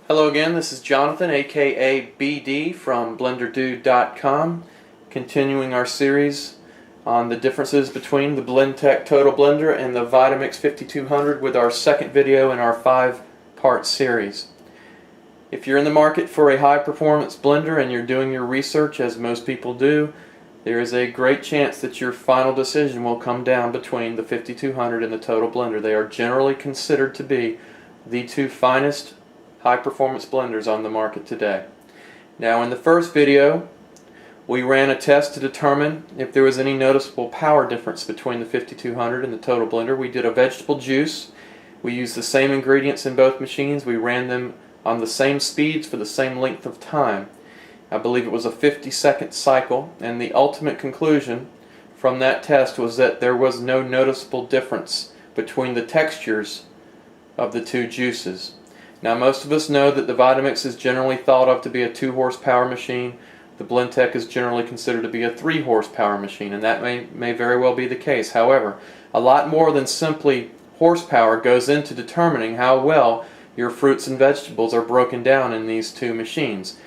Hello again, this is Jonathan, aka BD from BlenderDude.com, continuing our series on the differences between the Blendtec Total Blender and the Vitamix 5200 with our second video in our 5-part series. If you're in the market for a high-performance blender and you're doing your research, as most people do, there is a great chance that your final decision will come down between the 5200 and the Total Blender. They are generally considered to be the two finest high-performance blenders on the market today. Now, in the first video, we ran a test to determine if there was any noticeable power difference between the 5200 and the Total Blender. We did a vegetable juice. We used the same ingredients in both machines. We ran them on the same speeds for the same length of time. I believe it was a 50-second cycle, and the ultimate conclusion from that test was that there was no noticeable difference between the textures of the two juices. Now, most of us know that the Vitamix is generally thought of to be a 2-horsepower machine. The Blendtec is generally considered to be a 3-horsepower machine, and that may very well be the case. However, a lot more than simply horsepower goes into determining how well your fruits and vegetables are broken down in these two machines.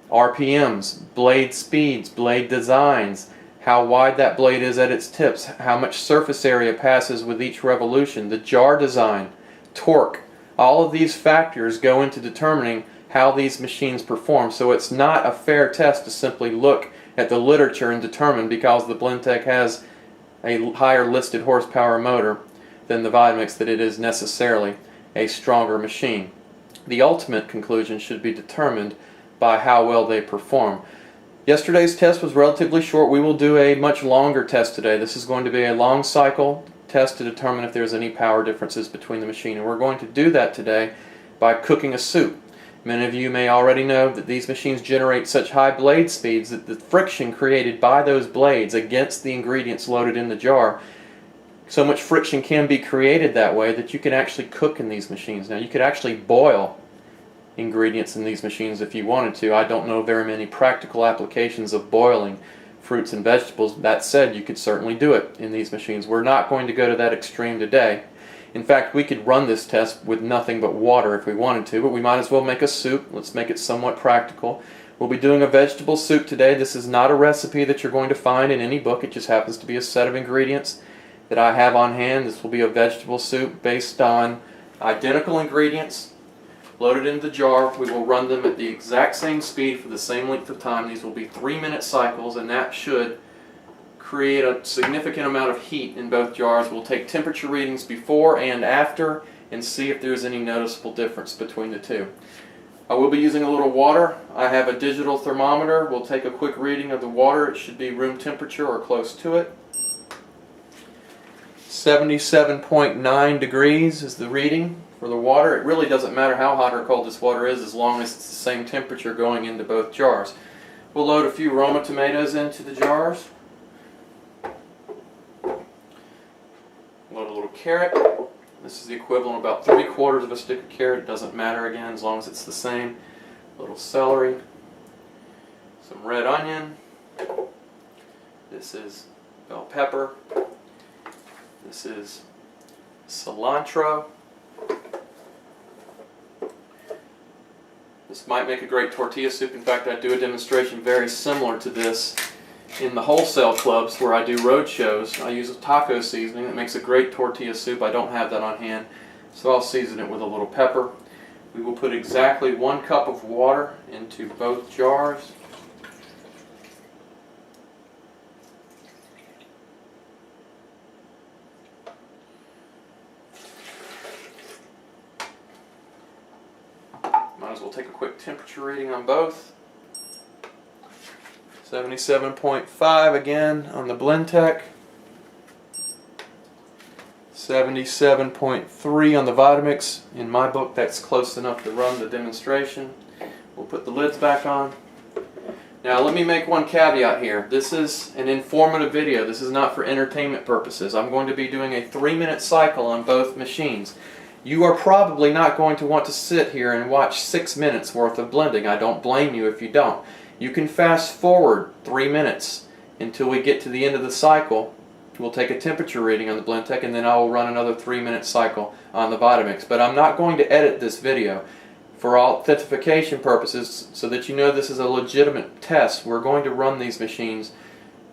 RPMs, blade speeds, blade designs, how wide that blade is at its tips, how much surface area passes with each revolution, the jar design, torque. All of these factors go into determining how these machines perform, so it's not a fair test to simply look at the literature and determine because the Blendtec has a higher listed horsepower motor than the Vitamix that it is necessarily a stronger machine. The ultimate conclusion should be determined by how well they perform. Yesterday's test was relatively short. We will do a much longer test today. This is going to be a long cycle test to determine if there's any power differences between the machine, and we're going to do that today by cooking a soup. Many of you may already know that these machines generate such high blade speeds that the friction created by those blades against the ingredients loaded in the jar, so much friction can be created that way that you can actually cook in these machines. Now, you could actually boil ingredients in these machines if you wanted to. I don't know very many practical applications of boiling fruits and vegetables. That said, you could certainly do it in these machines. We're not going to go to that extreme today. In fact, we could run this test with nothing but water if we wanted to, but we might as well make a soup. Let's make it somewhat practical. We'll be doing a vegetable soup today. This is not a recipe that you're going to find in any book. It just happens to be a set of ingredients that I have on hand. This will be a vegetable soup based on identical ingredients loaded into the jar. We will run them at the exact same speed for the same length of time. These will be 3-minute cycles, and that should create a significant amount of heat in both jars. We'll take temperature readings before and after and see if there's any noticeable difference between the two. I will be using a little water. I have a digital thermometer. We'll take a quick reading of the water. It should be room temperature or close to it. 77.9 degrees is the reading for the water. It really doesn't matter how hot or cold this water is as long as it's the same temperature going into both jars. We'll load a few Roma tomatoes into the jars. Load a little carrot. This is the equivalent of about 3/4 of a stick of carrot. It doesn't matter again as long as it's the same. A little celery. Some red onion. This is bell pepper. This is cilantro. This might make a great tortilla soup. In fact, I do a demonstration very similar to this in the wholesale clubs where I do road shows. I use a taco seasoning that makes a great tortilla soup. I don't have that on hand, so I'll season it with a little pepper. We will put exactly 1 cup of water into both jars. Might as well take a quick temperature reading on both. 77.5 again on the Blendtec. 77.3 on the Vitamix. In my book, that's close enough to run the demonstration. We'll put the lids back on. Now, let me make one caveat here. This is an informative video. This is not for entertainment purposes. I'm going to be doing a 3-minute cycle on both machines. You are probably not going to want to sit here and watch 6 minutes worth of blending. I don't blame you if you don't. You can fast forward 3 minutes until we get to the end of the cycle. We'll take a temperature reading on the Blendtec, and then I will run another 3-minute cycle on the Vitamix. But I'm not going to edit this video. For authentication purposes, so that you know this is a legitimate test, we're going to run these machines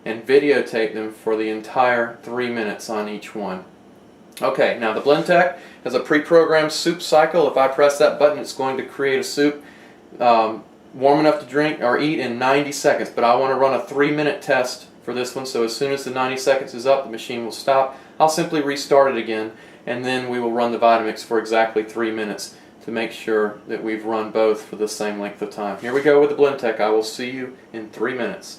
and videotape them for the entire 3 minutes on each one. Okay, now the Blendtec has a pre-programmed soup cycle. If I press that button, it's going to create a soup warm enough to drink or eat in 90 seconds. But I want to run a 3-minute test for this one, so as soon as the 90 seconds is up, the machine will stop. I'll simply restart it again, and then we will run the Vitamix for exactly 3 minutes to make sure that we've run both for the same length of time. Here we go with the Blendtec. I will see you in 3 minutes.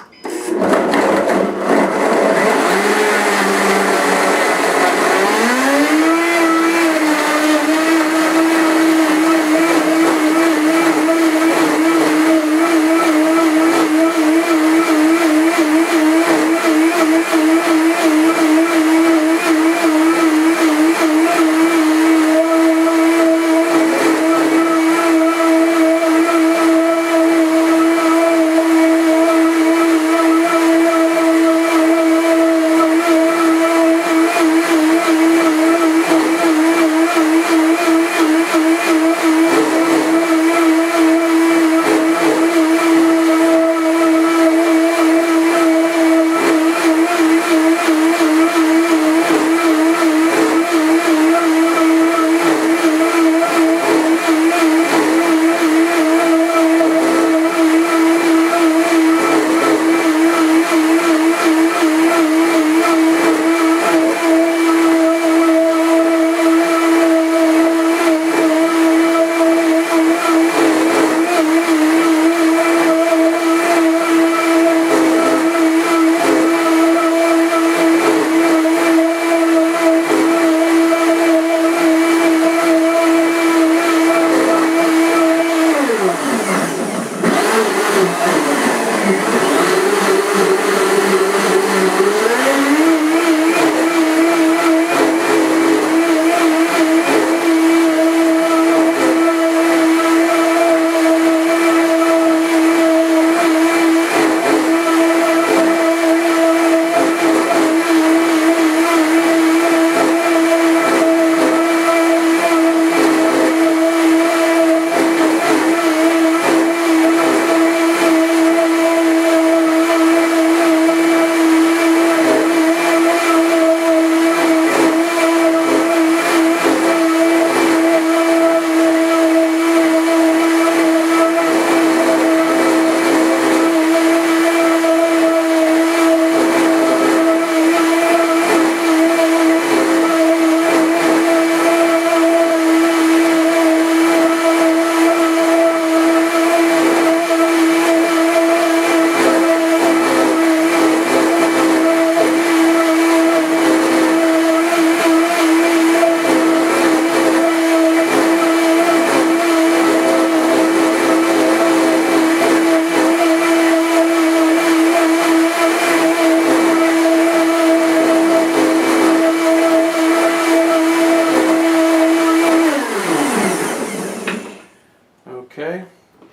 Okay,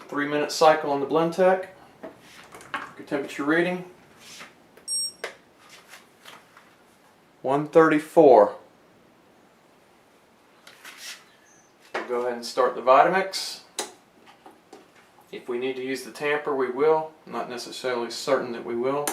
3-minute cycle on the Blendtec. Good temperature reading, 134. We'll go ahead and start the Vitamix. If we need to use the tamper, we will. I'm not necessarily certain that we will.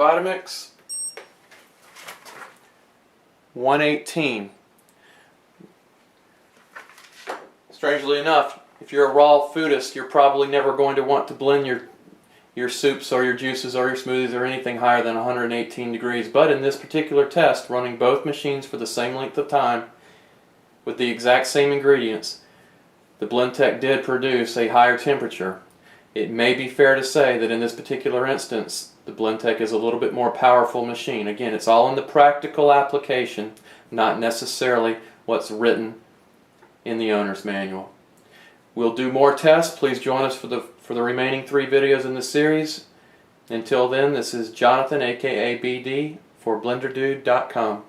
Vitamix. 118. Strangely enough, if you're a raw foodist, you're probably never going to want to blend your soups or your juices or your smoothies or anything higher than 118 degrees. But in this particular test, running both machines for the same length of time with the exact same ingredients, the Blendtec did produce a higher temperature. It may be fair to say that in this particular instance, the Blendtec is a little bit more powerful machine. Again, it's all in the practical application, not necessarily what's written in the owner's manual. We'll do more tests. Please join us for the remaining 3 videos in the series. Until then, this is Jonathan, aka BD, for BlenderDude.com.